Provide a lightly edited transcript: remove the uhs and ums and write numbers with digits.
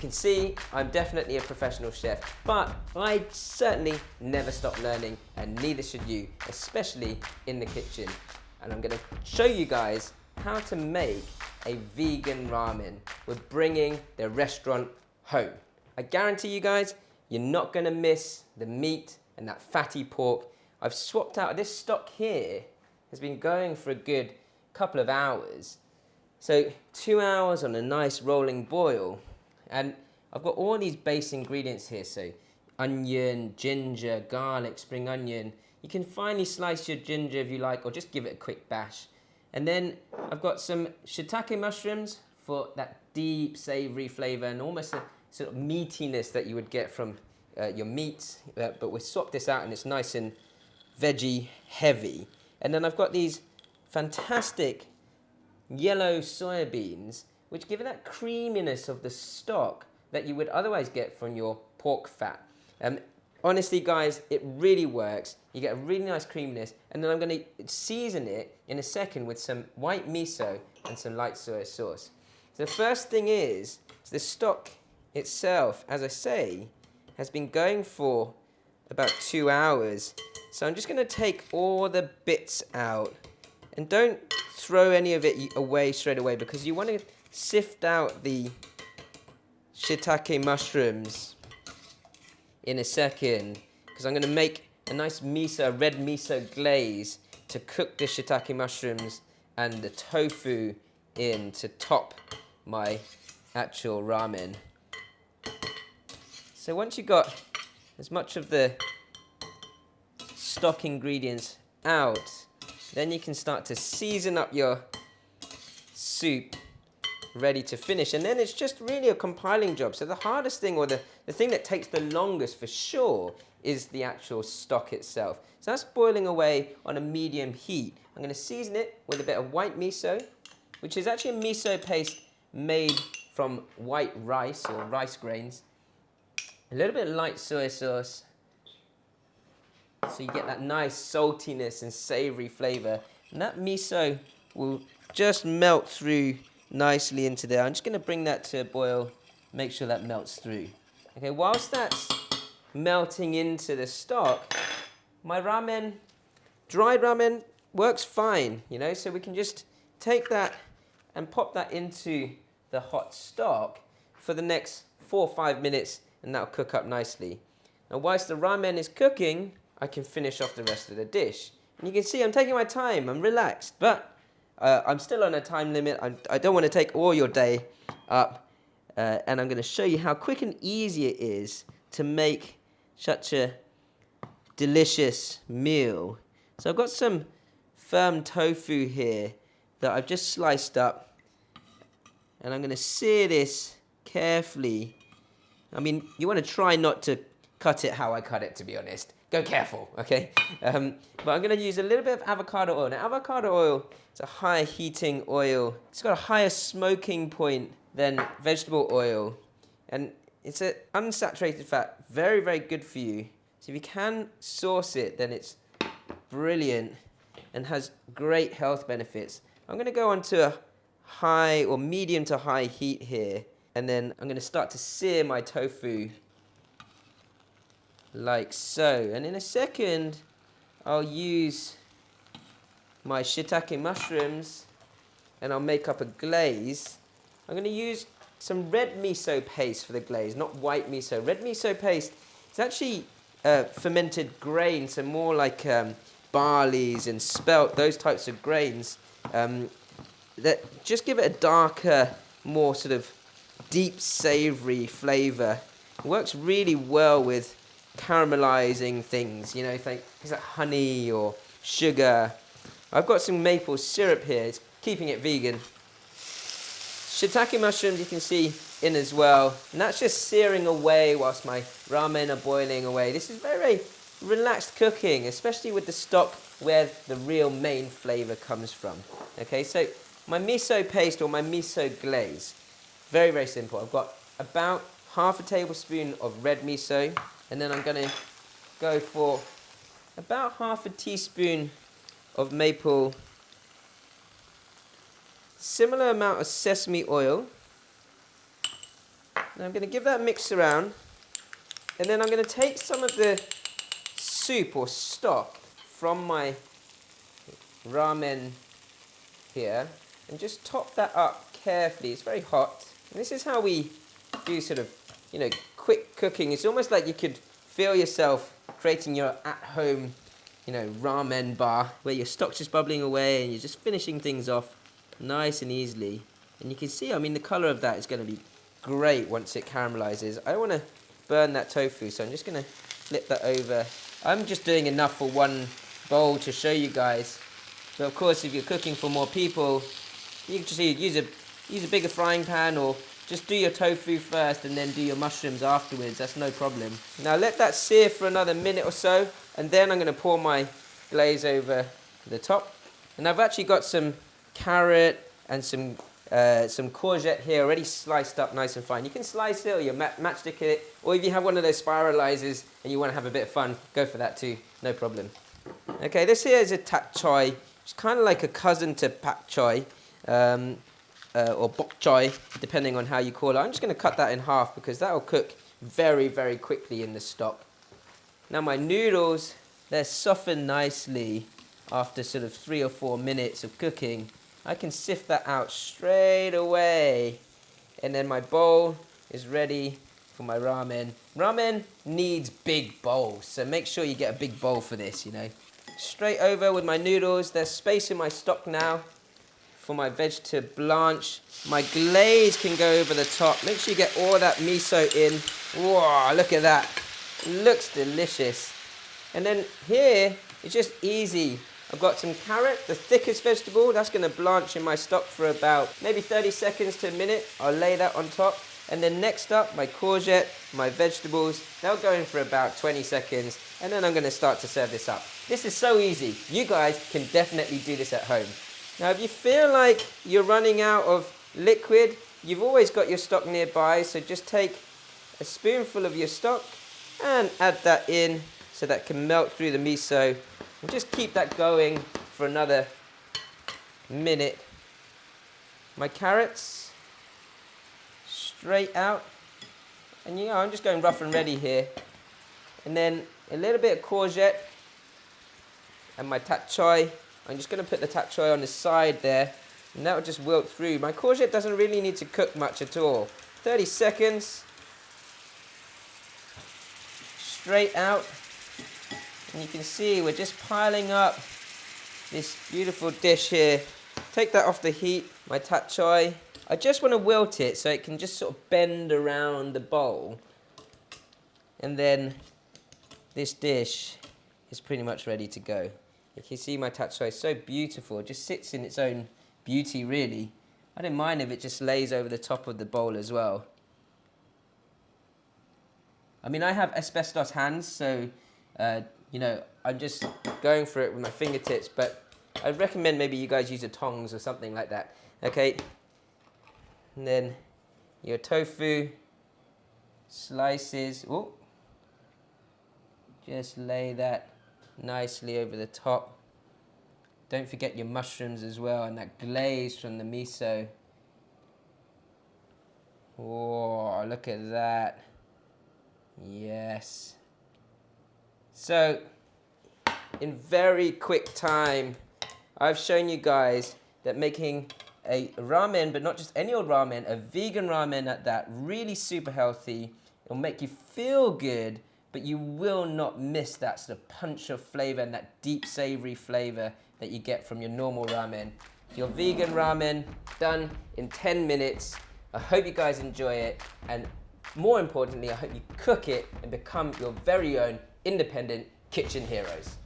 can see I'm definitely a professional chef, but I certainly never stop learning, and neither should you, especially in the kitchen. And I'm gonna show you guys how to make a vegan ramen. We're bringing the restaurant home. I guarantee you guys, you're not gonna miss the meat and that fatty pork. I've swapped out, this stock here has been going for a good couple of hours. So 2 hours on a nice rolling boil. And I've got all these base ingredients here. So onion, ginger, garlic, spring onion. You can finely slice your ginger if you like, or just give it a quick bash. And then I've got some shiitake mushrooms for that deep savory flavor and almost a sort of meatiness that you would get from your meats. But we swapped this out and it's nice and veggie heavy. And then I've got these fantastic yellow soybeans, which give it that creaminess of the stock that you would otherwise get from your pork fat. Honestly, guys, it really works. You get a really nice creaminess, and then I'm going to season it in a second with some white miso and some light soy sauce. So the first thing is the stock itself, as I say, has been going for about 2 hours. So I'm just going to take all the bits out, and don't throw any of it away straight away, because you want to sift out the shiitake mushrooms in a second, because I'm going to make a nice red miso glaze to cook the shiitake mushrooms and the tofu in to top my actual ramen. So once you've got as much of the stock ingredients out, then you can start to season up your soup ready to finish. And then it's just really a compiling job. So the hardest thing, or the thing that takes the longest for sure, is the actual stock itself. So that's boiling away on a medium heat. I'm going to season it with a bit of white miso, which is actually a miso paste made from white rice or rice grains. A little bit of light soy sauce, so you get that nice saltiness and savory flavor. And that miso will just melt through nicely into there. I'm just going to bring that to a boil, make sure that melts through. Okay, whilst that's melting into the stock, my ramen, dried ramen, works fine, you know, so we can just take that and pop that into the hot stock for the next 4 or 5 minutes, and that'll cook up nicely. Now, whilst the ramen is cooking, I can finish off the rest of the dish. And you can see I'm taking my time, I'm relaxed, but I'm still on a time limit. I don't want to take all your day up, and I'm going to show you how quick and easy it is to make such a delicious meal. So I've got some firm tofu here that I've just sliced up, and I'm going to sear this carefully. I mean, you want to try not to cut it how I cut it, to be honest. Go careful, okay? But I'm going to use a little bit of avocado oil. Now, avocado oil is a higher heating oil. It's got a higher smoking point than vegetable oil. And it's an unsaturated fat, very, very good for you. So if you can source it, then it's brilliant and has great health benefits. I'm going to go on to a high or medium to high heat here. And then I'm going to start to sear my tofu like so. And in a second, I'll use my shiitake mushrooms and I'll make up a glaze. I'm going to use some red miso paste for the glaze, not white miso. Red miso paste, it's actually fermented grains, so more like barleys and spelt, those types of grains that just give it a darker, more sort of deep savory flavor. It works really well with caramelizing things, you know, things like honey or sugar. I've got some maple syrup here, it's keeping it vegan. Shiitake mushrooms you can see in as well, and that's just searing away whilst my ramen are boiling away. This is very, very relaxed cooking, especially with the stock where the real main flavor comes from. Okay, so my miso paste or my miso glaze, very, very simple. I've got about half a tablespoon of red miso, and then I'm going to go for about half a teaspoon of maple, similar amount of sesame oil, Now I'm going to give that a mix around, and then I'm going to take some of the soup or stock from my ramen here and just top that up carefully. It's very hot. And this is how we do sort of, quick cooking. It's almost like you could feel yourself creating your at-home, ramen bar where your stock's just bubbling away and you're just finishing things off nice and easily. And you can see, the color of that is going to be great once it caramelizes. I don't want to burn that tofu, so I'm just going to flip that over. I'm just doing enough for one bowl to show you guys. But of course, if you're cooking for more people, you can just use a bigger frying pan, or just do your tofu first and then do your mushrooms afterwards. That's no problem. Now let that sear for another minute or so, and then I'm going to pour my glaze over the top. And I've actually got some carrot and some courgette here already sliced up nice and fine. You can slice it or you matchstick it, or if you have one of those spiralizers and you want to have a bit of fun, go for that too, no problem. Okay, this here is a tap choy. It's kind of like a cousin to pak choy, or bok choy, depending on how you call it. I'm just going to cut that in half because that will cook very, very quickly in the stock. Now my noodles, they're softened nicely after sort of 3 or 4 minutes of cooking. I can sift that out straight away. And then my bowl is ready for my ramen. Ramen needs big bowls, so make sure you get a big bowl for this, Straight over with my noodles. There's space in my stock now for my veg to blanch. My glaze can go over the top. Make sure you get all that miso in. Whoa, look at that. Looks delicious. And then here, it's just easy. I've got some carrot, the thickest vegetable. That's going to blanch in my stock for about maybe 30 seconds to a minute. I'll lay that on top. And then next up, my courgette, my vegetables. They'll go in for about 20 seconds. And then I'm going to start to serve this up. This is so easy. You guys can definitely do this at home. Now, if you feel like you're running out of liquid, you've always got your stock nearby. So just take a spoonful of your stock and add that in so that can melt through the miso. And just keep that going for another minute. My carrots, straight out. And I'm just going rough and ready here. And then a little bit of courgette and my tap choy. I'm just going to put the tap choy on the side there, and that will just wilt through. My courgette doesn't really need to cook much at all. 30 seconds. Straight out. And you can see we're just piling up this beautiful dish here. Take that off the heat, my tap choy. I just want to wilt it so it can just sort of bend around the bowl. And then this dish is pretty much ready to go. You can see my tap choy is so beautiful. It just sits in its own beauty, really. I don't mind if it just lays over the top of the bowl as well. I have asbestos hands, so I'm just going for it with my fingertips, but I'd recommend maybe you guys use a tongs or something like that. Okay, and then your tofu slices. Ooh. Just lay that nicely over the top. Don't forget your mushrooms as well, and that glaze from the miso. Whoa, look at that. Yes. So, in very quick time, I've shown you guys that making a ramen, but not just any old ramen, a vegan ramen at that, really super healthy. It'll make you feel good, but you will not miss that sort of punch of flavor and that deep savory flavor that you get from your normal ramen. Your vegan ramen, done in 10 minutes. I hope you guys enjoy it, and more importantly, I hope you cook it and become your very own independent kitchen heroes.